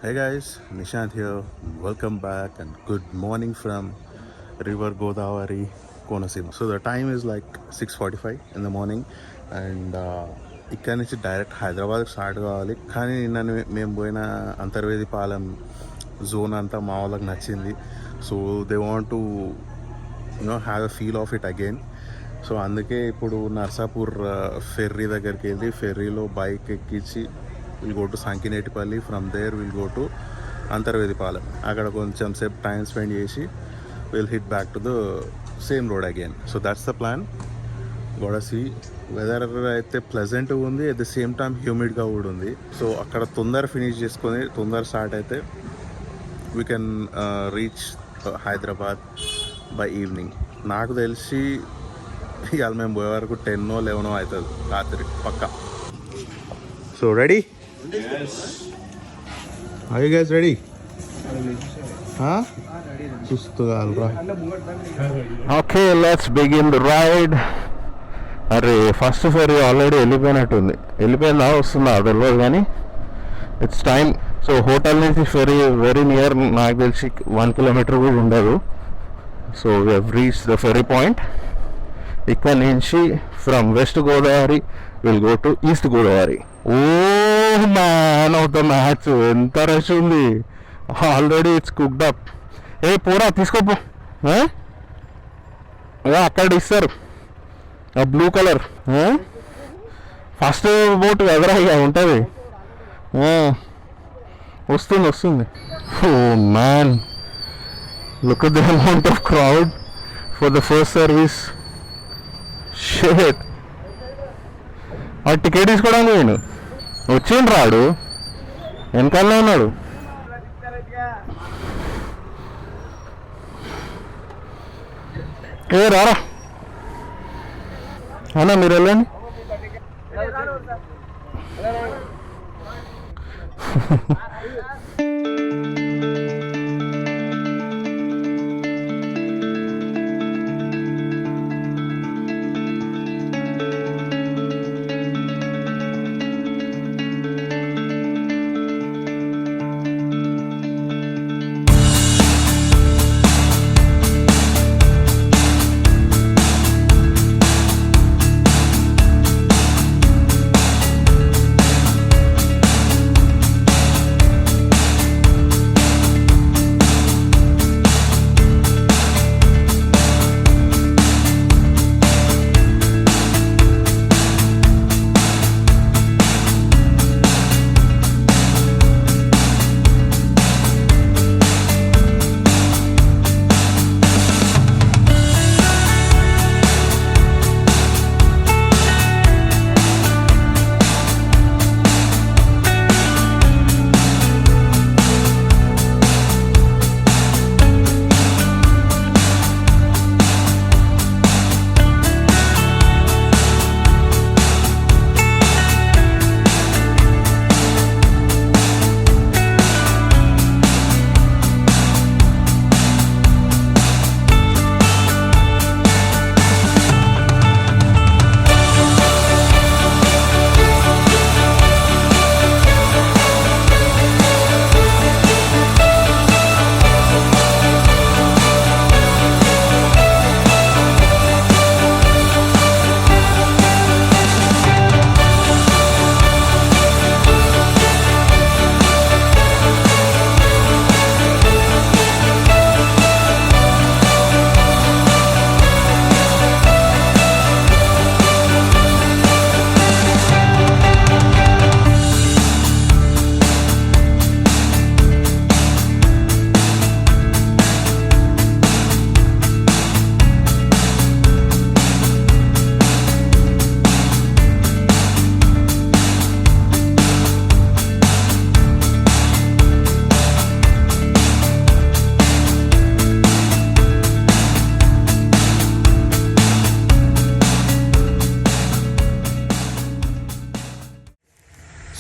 Hey guys, Nishant here. Welcome back and good morning from River Godavari, Konaseema. So the time is like 6:45 in the morning and ఇక్కడ నుంచి direct హైదరాబాద్కి start కావాలి. కానీ నిన్న మేము పోయిన అంతర్వేది పాలెం జోన్ అంతా మా వాళ్ళకి నచ్చింది. So they want to have a feel of it again. So అందుకే ఇప్పుడు నర్సాపూర్ ఫెర్రీ దగ్గరికి వెళ్ళి ఫెర్రీలో బైక్ ఎక్కించి will go to Sankinetipalli. From there will go to Antarvedipalem. అక్కడ కొంచెం సేపు టైం స్పెండ్ చేసి will hit back to the same road again. So that's the plan. గోడసి వెదర్ అయితే ప్లెజెంట్గా ఉంది, అట్ ద సేమ్ టైం హ్యూమిడ్గా కూడా ఉంది. సో అక్కడ తొందర ఫినిష్ చేసుకొని తొందర స్టార్ట్ అయితే we can reach Hyderabad by evening. నాకు తెలిసి ఇవాళ మేము పోయే వరకు 10 or 11 అవుతుంది రాత్రి పక్కా. So ready? Are you guys ready? చూస్తుగా okay, let's begin the ride. అరే ఫస్ట్ ఫెరీ ఆల్రెడీ వెళ్ళిపోయినట్టుంది. వెళ్ళిపోయిందా వస్తుందా తెలియదు కానీ ఇట్స్ టైమ్. సో హోటల్ నుంచి ఫెరీ వెరీ నియర్, నాకు తెలిసి 1 kilometer కూడా ఉండదు. So we have reach the ferry point. ఇక్కడ నుంచి from west Godavari will go to east Godavari. Oh man of the match, ఎంత రష్ ఉంది. Already it's cooked up. ఏ పోరా తీసుకోపో, అక్కడ ఇస్తారు ఆ బ్లూ కలర్. ఫస్ట్ బోట్ ఎదురా ఇక ఉంటుంది. వస్తుంది. Oh man, look at the amount of crowd for the first service. షేట్, ఆ టికెట్ తీసుకోవడానికి నేను వచ్చిండు, రాడు వెనకాలనే ఉన్నాడు. ఏ రారా అన్నా, మీరు వెళ్ళండి.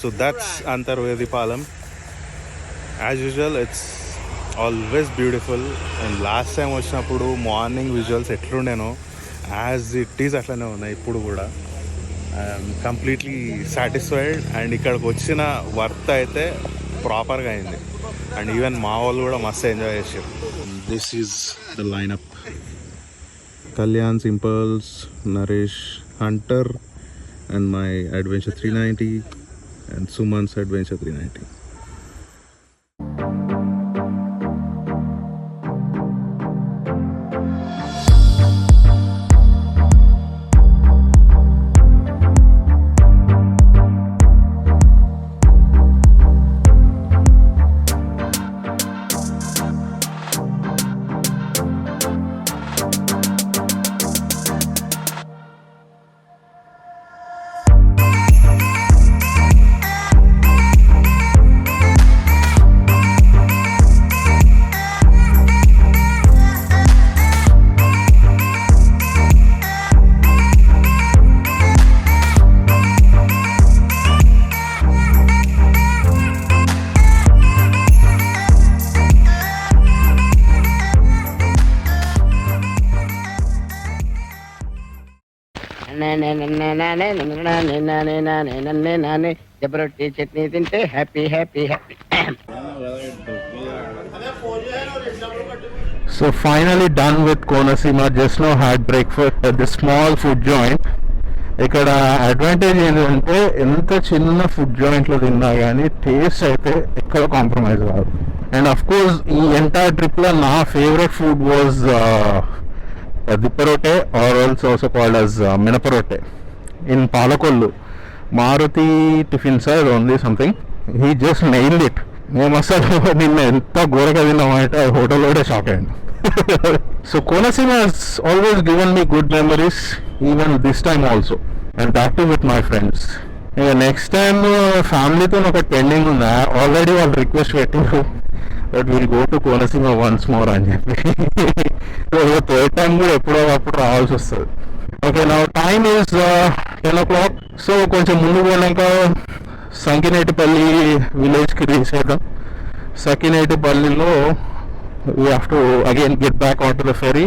So that's Antarvedipalam. As usual, it's always beautiful. And last time వచ్చినప్పుడు మార్నింగ్ విజువల్స్ ఎట్లుండేనో యాజ్ ఇట్ ఈజ్ అట్లనే ఉన్నాయి ఇప్పుడు కూడా. I'm completely satisfied. అండ్ ఇక్కడికి వచ్చిన వర్త్ అయితే ప్రాపర్గా అయింది. అండ్ ఈవెన్ మా వాళ్ళు కూడా మస్తు ఎంజాయ్ చేసారు. This is the lineup: Kalyan, Simples, Naresh, Hunter, and my Adventure 390 and Suman's Adventure 390. జబరొట్టి చట్నీ తింటే happy happy happy. So finally done with Konasima. Just now had breakfast at the small food joint. ఇక్కడ advantage ఏంటంటే ఎంత చిన్న food జాయింట్లో తిన్నా కానీ taste అయితే ఎక్కడ కాంప్రమైజ్ కాదు. అండ్ అఫ్ కోర్స్ ఈ ఎంటైర్ ట్రిప్లో నా favourite food was dipparote, or also called as minaparote in Palakollu. Maruti tiffins అది ఉంది something. He just nailed it. మేము అసలు నిన్న ఎంత ఘోరగా తిన్నామంటే ఆ హోటల్ కూడా షాక్ అయ్యాను. So Konasima has always given me good memories, even this time also, and that too with my friends. Next time ఫ్యామిలీతో ఒకటి పెండింగ్ ఉందా, ఆల్రెడీ వాళ్ళు రిక్వెస్ట్ పెట్టారు that will go to Konasima once more అని చెప్పి. Third time కూడా ఎప్పుడో అప్పుడు రావాల్సి వస్తుంది. ఓకే, నా టైమ్ ఈజ్ 10 o'clock. సో కొంచెం ముందుకు పోయినాక సంకినేటిపల్లి విలేజ్కి రీచ్ అవుతాం. సంకినేటిపల్లిలో we have to again get back onto the ferry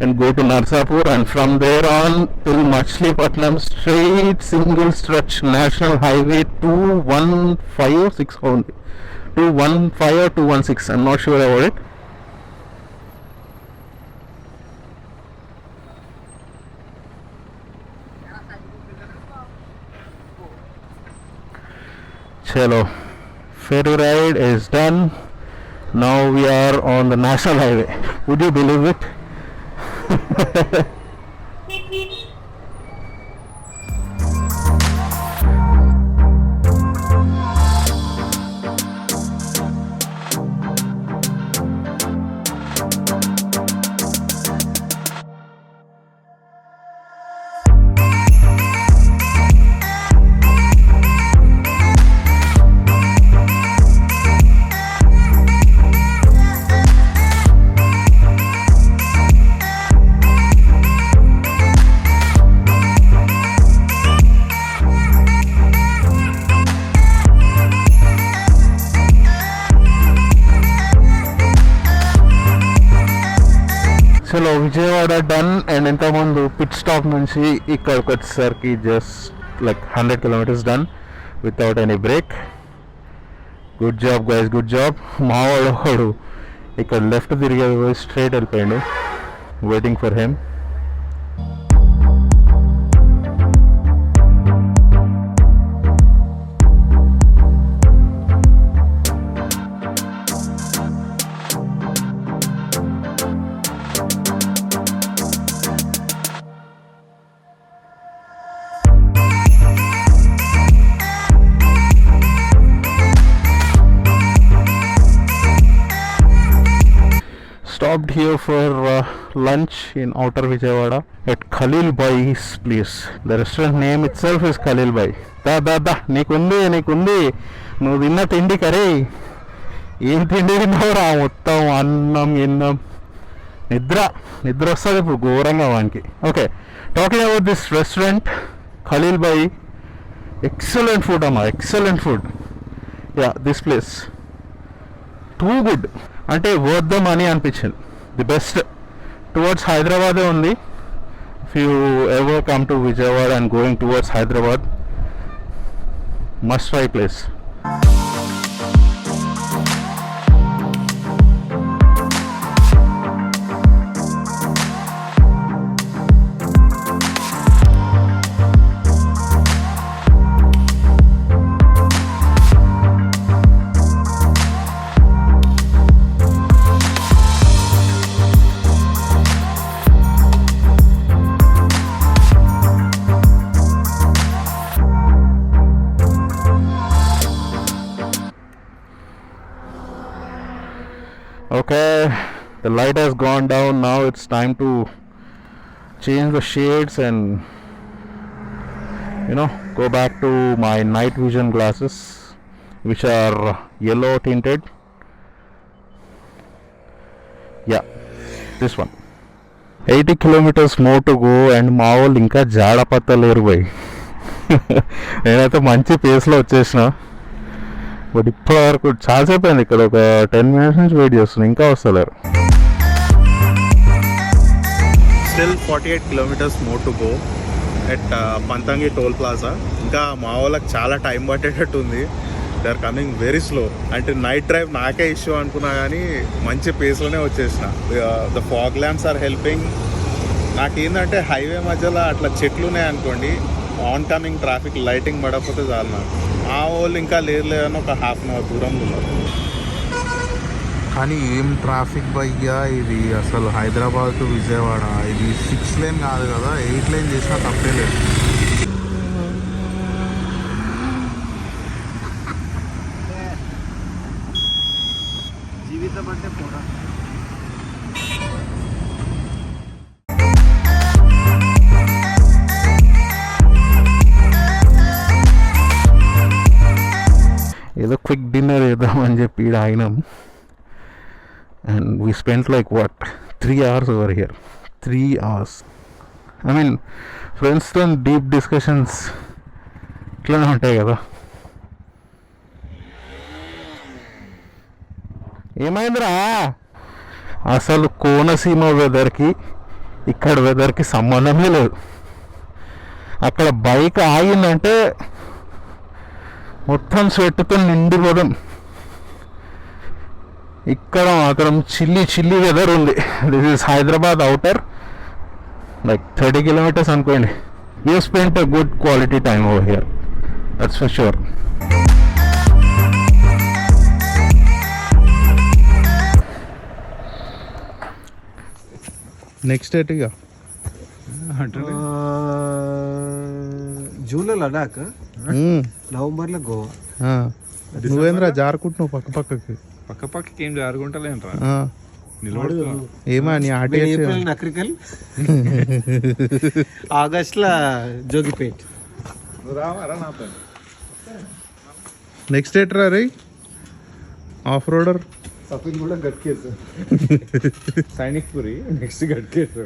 and go to Narsapur, and from there on till Machilipatnam, straight single stretch National Highway 215 or 6 only. 215 or 216, I'm not sure about it. Chalo, ferry ride is done. Now we are on the National Highway. Would you believe it? చలో Vijayawada done. And ఇంతకుముందు pit stop నుంచి ఇక్కడికి వచ్చేసరికి just like 100 kilometers done without any break. Good job guys, good job. మావాడు ఒకడు ఇక్కడ left తిరిగి straight వెళ్ళిపోయాడు. Waiting for him. Stopped here for lunch in outer Vijayawada at Khalil Bhai's place. The restaurant name itself is Khalil Bhai. Da నీకుంది నువ్వు తిన్న తిండి కరే. ఏం తిండి తిన్నావురా? మొత్తం అన్నం ఎన్నం నిద్ర వస్తుంది ఇప్పుడు ఘోరంగా వానికి. Okay, talking about this restaurant Khalil Bhai, excellent food అమ్మా, excellent food. Yeah, this place too good, అంటే వర్త్ ద మనీ అనిపించింది. ది బెస్ట్ టువర్డ్స్ హైదరాబాదే ఉంది. If you ever come to Vijayawada and going towards Hyderabad, must try place. The light has gone down. Now it's time to change the shades and go back to my night vision glasses, which are yellow tinted. Yeah, this one. 80 kilometers more to go and మా వాళ్ళు ఇంకా జాడపత్తలేరు పోయి. నేనైతే మంచి పేస్లో వచ్చేసిన, but ఇప్పటి వరకు చాలాసేపు అయింది ఇక్కడ, ఒక 10 minutes నుంచి వెయిట్ చేస్తున్నాను, ఇంకా వస్తలేరు. Still 48 kilometers more to go at Panthangi toll plaza. ఇంకా మా వాళ్ళకి చాలా టైం పట్టేటట్టు ఉంది. They are coming very slow. అంటే నైట్ డ్రైవ్ నాకే ఇష్యూ అనుకున్నా కానీ మంచి పేస్లోనే వచ్చేసిన. The fog lamps are helping. నాకేంటంటే హైవే మధ్యలో అట్లా చెట్లు ఉన్నాయి అనుకోండి, ఆన్ కమింగ్ ట్రాఫిక్ లైటింగ్ పడకపోతే చాలు నాకు. ఆ వాళ్ళు ఇంకా లేదని ఒక ½ an hour దూరంలో ఉన్నారు. కానీ ఏం ట్రాఫిక్ భయ్యా ఇది అసలు. హైదరాబాద్ టు విజయవాడ ఇది 6 lane కాదు కదా, 8 lane చేసినా తప్పే లేదు. జీవితం అంటే పోరా. ఏదో క్విక్ డిన్నర్ వేద్దామని చెప్పి ఈడ ఆగినాం. And we spent like what, 3 hours over here. 3 hours. I mean, friends తో డీప్ డిస్కషన్స్ ఇట్లానే ఉంటాయి కదా. ఏమైందిరా? అసలు కోనసీమ వెదర్కి ఇక్కడ వెదర్కి సంబంధమే లేదు. అక్కడ బైక్ ఆగిందంటే మొత్తం స్వెట్తో నిండిపోదాం. ఇక్కడ మాత్రం చిల్లీ వెదర్ ఉంది. This is Hyderabad outer, like 30 kilometers అనుకోండి. You spent a good quality time over here, that's for sure. Next ఎటుగా జూన్లో లడాక్, నవంబర్లో గోవా. నువ్వేంద్రా జారుకుంటున్నావు పక్కకి? పక్కకి ఏం జారుకుంటలేంట్రా, ఏమా నీ ఆట ఏప్రిల్ నక్రికల్, ఆగస్ట్లో జోగిపేట్. రావారా నా పని? నెక్స్ట్ ఎట్రా రే ఆఫ్ రోడర్? సఫిన్ కూడా గట్కేసు. సైనిక్ పురి నెక్స్ట్ గట్కేసు.